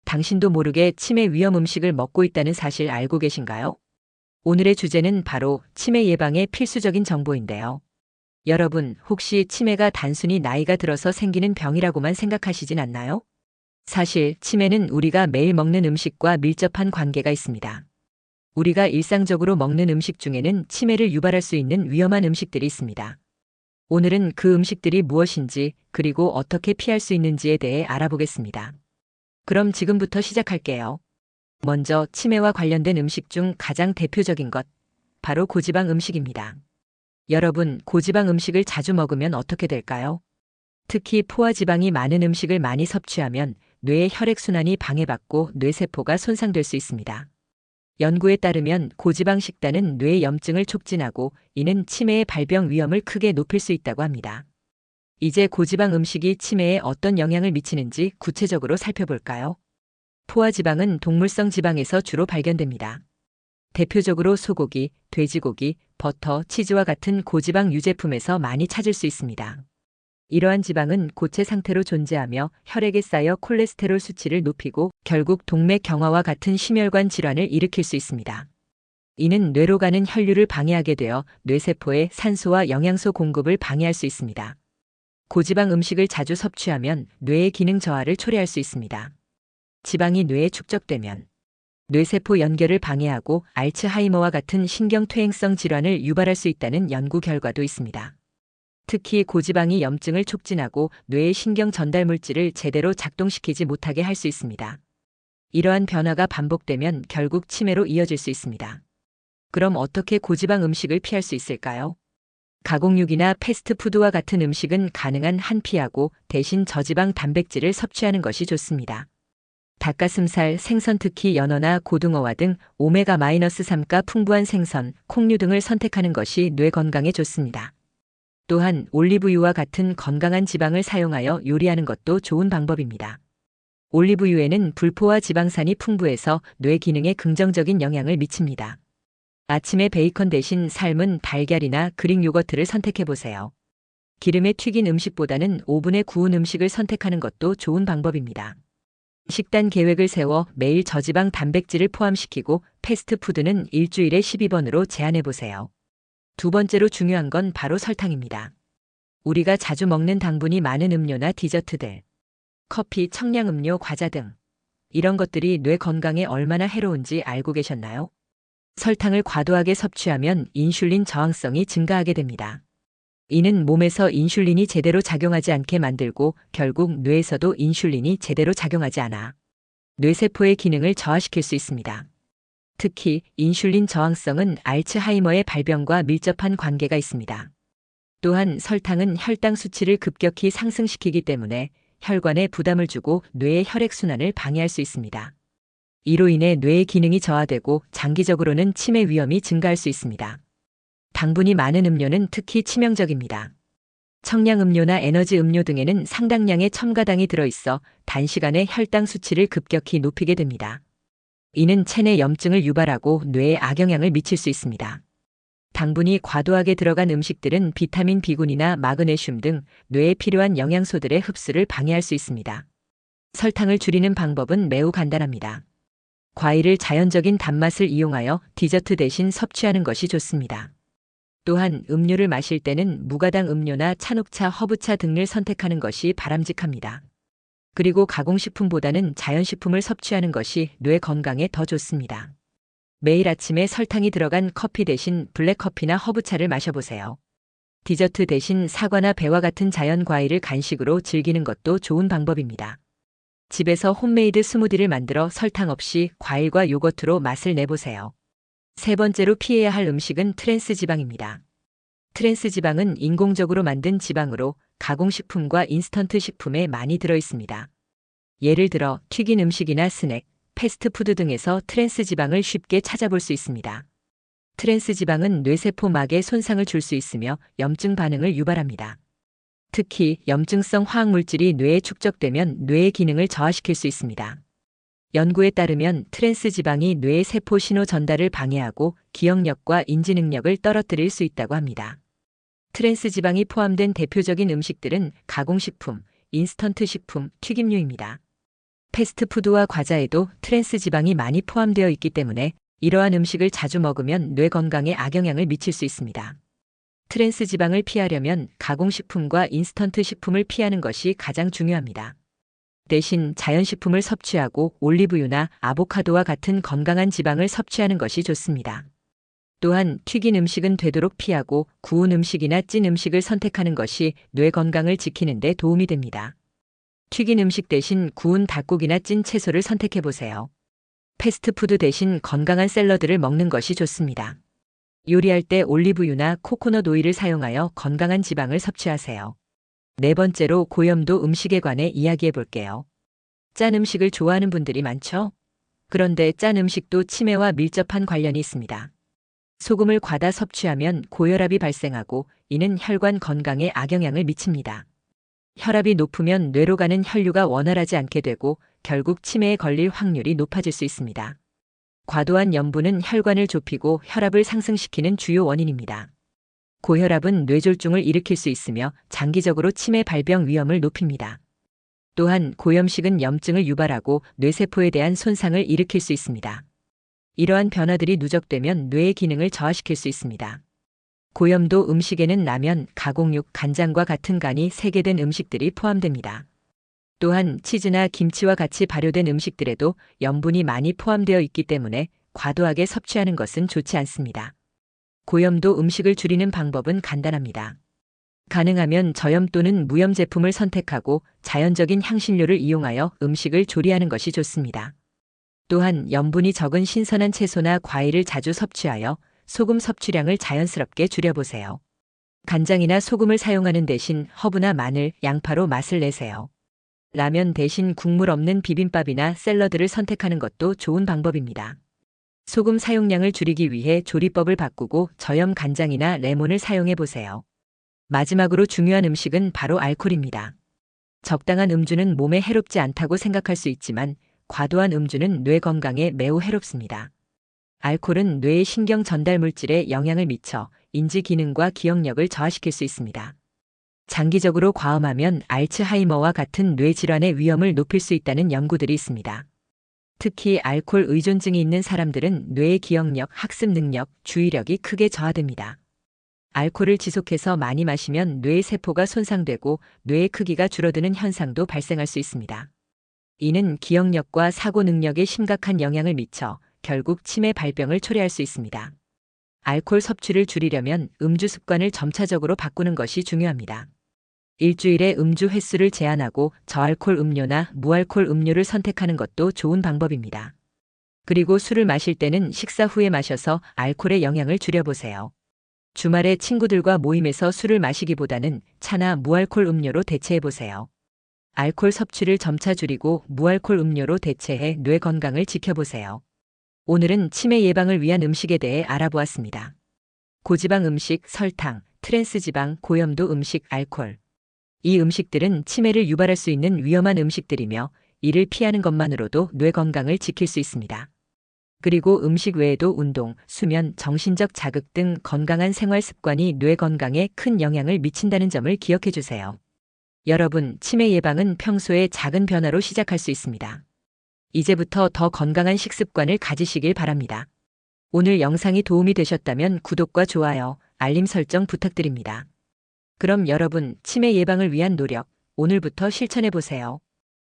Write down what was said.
당신도 모르게 치매 위험 음식을 먹고 있다는 사실 알고 계신가요? 오늘의 주제는 바로 치매 예방의 필수적인 정보인데요. 여러분, 혹시 치매가 단순히 나이가 들어서 생기는 병이라고만 생각하시진 않나요? 사실 치매는 우리가 매일 먹는 음식과 밀접한 관계가 있습니다. 우리가 일상적으로 먹는 음식 중에는 치매를 유발할 수 있는 위험한 음식들이 있습니다. 오늘은 그 음식들이 무엇인지, 그리고 어떻게 피할 수 있는지에 대해 알아보겠습니다. 그럼 지금부터 시작할게요. 먼저 치매와 관련된 음식 중 가장 대표적인 것, 바로 고지방 음식입니다. 여러분, 고지방 음식을 자주 먹으면 어떻게 될까요? 특히 포화지방이 많은 음식을 많이 섭취하면 뇌의 혈액순환이 방해받고 뇌세포가 손상될 수 있습니다. 연구에 따르면 고지방 식단은 뇌 염증을 촉진하고 이는 치매의 발병 위험을 크게 높일 수 있다고 합니다. 이제 고지방 음식이 치매에 어떤 영향을 미치는지 구체적으로 살펴볼까요? 포화지방은 동물성 지방에서 주로 발견됩니다. 대표적으로 소고기, 돼지고기, 버터, 치즈와 같은 고지방 유제품에서 많이 찾을 수 있습니다. 이러한 지방은 고체 상태로 존재하며 혈액에 쌓여 콜레스테롤 수치를 높이고 결국 동맥 경화와 같은 심혈관 질환을 일으킬 수 있습니다. 이는 뇌로 가는 혈류를 방해하게 되어 뇌세포에 산소와 영양소 공급을 방해할 수 있습니다. 고지방 음식을 자주 섭취하면 뇌의 기능 저하를 초래할 수 있습니다. 지방이 뇌에 축적되면 뇌세포 연결을 방해하고 알츠하이머와 같은 신경퇴행성 질환을 유발할 수 있다는 연구 결과도 있습니다. 특히 고지방이 염증을 촉진하고 뇌의 신경 전달 물질을 제대로 작동시키지 못하게 할 수 있습니다. 이러한 변화가 반복되면 결국 치매로 이어질 수 있습니다. 그럼 어떻게 고지방 음식을 피할 수 있을까요? 가공육이나 패스트푸드와 같은 음식은 가능한 한 피하고 대신 저지방 단백질을 섭취하는 것이 좋습니다. 닭가슴살, 생선 특히 연어나 고등어와 등 오메가-3가 풍부한 생선, 콩류 등을 선택하는 것이 뇌 건강에 좋습니다. 또한 올리브유와 같은 건강한 지방을 사용하여 요리하는 것도 좋은 방법입니다. 올리브유에는 불포화 지방산이 풍부해서 뇌 기능에 긍정적인 영향을 미칩니다. 아침에 베이컨 대신 삶은 달걀이나 그릭 요거트를 선택해보세요. 기름에 튀긴 음식보다는 오븐에 구운 음식을 선택하는 것도 좋은 방법입니다. 식단 계획을 세워 매일 저지방 단백질을 포함시키고 패스트푸드는 일주일에 12번으로 제한해보세요. 두 번째로 중요한 건 바로 설탕입니다. 우리가 자주 먹는 당분이 많은 음료나 디저트들, 커피, 청량음료, 과자 등 이런 것들이 뇌 건강에 얼마나 해로운지 알고 계셨나요? 설탕을 과도하게 섭취하면 인슐린 저항성이 증가하게 됩니다. 이는 몸에서 인슐린이 제대로 작용하지 않게 만들고 결국 뇌에서도 인슐린이 제대로 작용하지 않아 뇌세포의 기능을 저하시킬 수 있습니다. 특히 인슐린 저항성은 알츠하이머의 발병과 밀접한 관계가 있습니다. 또한 설탕은 혈당 수치를 급격히 상승시키기 때문에 혈관에 부담을 주고 뇌의 혈액순환을 방해할 수 있습니다. 이로 인해 뇌의 기능이 저하되고 장기적으로는 치매 위험이 증가할 수 있습니다. 당분이 많은 음료는 특히 치명적입니다. 청량음료나 에너지 음료 등에는 상당량의 첨가당이 들어있어 단시간에 혈당 수치를 급격히 높이게 됩니다. 이는 체내 염증을 유발하고 뇌에 악영향을 미칠 수 있습니다. 당분이 과도하게 들어간 음식들은 비타민 B군이나 마그네슘 등 뇌에 필요한 영양소들의 흡수를 방해할 수 있습니다. 설탕을 줄이는 방법은 매우 간단합니다. 과일을 자연적인 단맛을 이용하여 디저트 대신 섭취하는 것이 좋습니다. 또한 음료를 마실 때는 무가당 음료나 찬녹차, 허브차 등을 선택하는 것이 바람직합니다. 그리고 가공식품보다는 자연식품을 섭취하는 것이 뇌 건강에 더 좋습니다. 매일 아침에 설탕이 들어간 커피 대신 블랙커피나 허브차를 마셔보세요. 디저트 대신 사과나 배와 같은 자연 과일을 간식으로 즐기는 것도 좋은 방법입니다. 집에서 홈메이드 스무디를 만들어 설탕 없이 과일과 요거트로 맛을 내보세요. 세 번째로 피해야 할 음식은 트랜스 지방입니다. 트랜스 지방은 인공적으로 만든 지방으로 가공식품과 인스턴트 식품에 많이 들어있습니다. 예를 들어 튀긴 음식이나 스낵, 패스트푸드 등에서 트랜스 지방을 쉽게 찾아볼 수 있습니다. 트랜스 지방은 뇌세포막에 손상을 줄 수 있으며 염증 반응을 유발합니다. 특히 염증성 화학물질이 뇌에 축적되면 뇌의 기능을 저하시킬 수 있습니다. 연구에 따르면 트랜스 지방이 뇌의 세포 신호 전달을 방해하고 기억력과 인지 능력을 떨어뜨릴 수 있다고 합니다. 트랜스 지방이 포함된 대표적인 음식들은 가공식품, 인스턴트 식품, 튀김류입니다. 패스트푸드와 과자에도 트랜스 지방이 많이 포함되어 있기 때문에 이러한 음식을 자주 먹으면 뇌 건강에 악영향을 미칠 수 있습니다. 트랜스 지방을 피하려면 가공식품과 인스턴트 식품을 피하는 것이 가장 중요합니다. 대신 자연식품을 섭취하고 올리브유나 아보카도와 같은 건강한 지방을 섭취하는 것이 좋습니다. 또한 튀긴 음식은 되도록 피하고 구운 음식이나 찐 음식을 선택하는 것이 뇌 건강을 지키는 데 도움이 됩니다. 튀긴 음식 대신 구운 닭고기나 찐 채소를 선택해 보세요. 패스트푸드 대신 건강한 샐러드를 먹는 것이 좋습니다. 요리할 때 올리브유나 코코넛 오일을 사용하여 건강한 지방을 섭취하세요. 네 번째로 고염도 음식에 관해 이야기해 볼게요. 짠 음식을 좋아하는 분들이 많죠? 그런데 짠 음식도 치매와 밀접한 관련이 있습니다. 소금을 과다 섭취하면 고혈압이 발생하고 이는 혈관 건강에 악영향을 미칩니다. 혈압이 높으면 뇌로 가는 혈류가 원활하지 않게 되고 결국 치매에 걸릴 확률이 높아질 수 있습니다. 과도한 염분은 혈관을 좁히고 혈압을 상승시키는 주요 원인입니다. 고혈압은 뇌졸중을 일으킬 수 있으며 장기적으로 치매 발병 위험을 높입니다. 또한 고염식은 염증을 유발하고 뇌세포에 대한 손상을 일으킬 수 있습니다. 이러한 변화들이 누적되면 뇌의 기능을 저하시킬 수 있습니다. 고염도 음식에는 라면, 가공육, 간장과 같은 간이 세게된 음식들이 포함됩니다. 또한 치즈나 김치와 같이 발효된 음식들에도 염분이 많이 포함되어 있기 때문에 과도하게 섭취하는 것은 좋지 않습니다. 고염도 음식을 줄이는 방법은 간단합니다. 가능하면 저염 또는 무염 제품을 선택하고 자연적인 향신료를 이용하여 음식을 조리하는 것이 좋습니다. 또한 염분이 적은 신선한 채소나 과일을 자주 섭취하여 소금 섭취량을 자연스럽게 줄여보세요. 간장이나 소금을 사용하는 대신 허브나 마늘, 양파로 맛을 내세요. 라면 대신 국물 없는 비빔밥이나 샐러드를 선택하는 것도 좋은 방법입니다. 소금 사용량을 줄이기 위해 조리법을 바꾸고 저염 간장이나 레몬을 사용해 보세요. 마지막으로 중요한 음식은 바로 알코올입니다. 적당한 음주는 몸에 해롭지 않다고 생각할 수 있지만 과도한 음주는 뇌 건강에 매우 해롭습니다. 알코올은 뇌의 신경 전달 물질에 영향을 미쳐 인지 기능과 기억력을 저하시킬 수 있습니다. 장기적으로 과음하면 알츠하이머와 같은 뇌 질환의 위험을 높일 수 있다는 연구들이 있습니다. 특히 알코올 의존증이 있는 사람들은 뇌의 기억력, 학습 능력, 주의력이 크게 저하됩니다. 알코올을 지속해서 많이 마시면 뇌의 세포가 손상되고 뇌의 크기가 줄어드는 현상도 발생할 수 있습니다. 이는 기억력과 사고 능력에 심각한 영향을 미쳐 결국 치매 발병을 초래할 수 있습니다. 알코올 섭취를 줄이려면 음주 습관을 점차적으로 바꾸는 것이 중요합니다. 일주일에 음주 횟수를 제한하고 저알코올 음료나 무알코올 음료를 선택하는 것도 좋은 방법입니다. 그리고 술을 마실 때는 식사 후에 마셔서 알코올의 영향을 줄여보세요. 주말에 친구들과 모임에서 술을 마시기보다는 차나 무알코올 음료로 대체해보세요. 알코올 섭취를 점차 줄이고 무알코올 음료로 대체해 뇌 건강을 지켜보세요. 오늘은 치매 예방을 위한 음식에 대해 알아보았습니다. 고지방 음식, 설탕, 트랜스 지방, 고염도 음식, 알코올. 이 음식들은 치매를 유발할 수 있는 위험한 음식들이며 이를 피하는 것만으로도 뇌 건강을 지킬 수 있습니다. 그리고 음식 외에도 운동, 수면, 정신적 자극 등 건강한 생활 습관이 뇌 건강에 큰 영향을 미친다는 점을 기억해 주세요. 여러분, 치매 예방은 평소에 작은 변화로 시작할 수 있습니다. 이제부터 더 건강한 식습관을 가지시길 바랍니다. 오늘 영상이 도움이 되셨다면 구독과 좋아요, 알림 설정 부탁드립니다. 그럼 여러분, 치매 예방을 위한 노력, 오늘부터 실천해 보세요.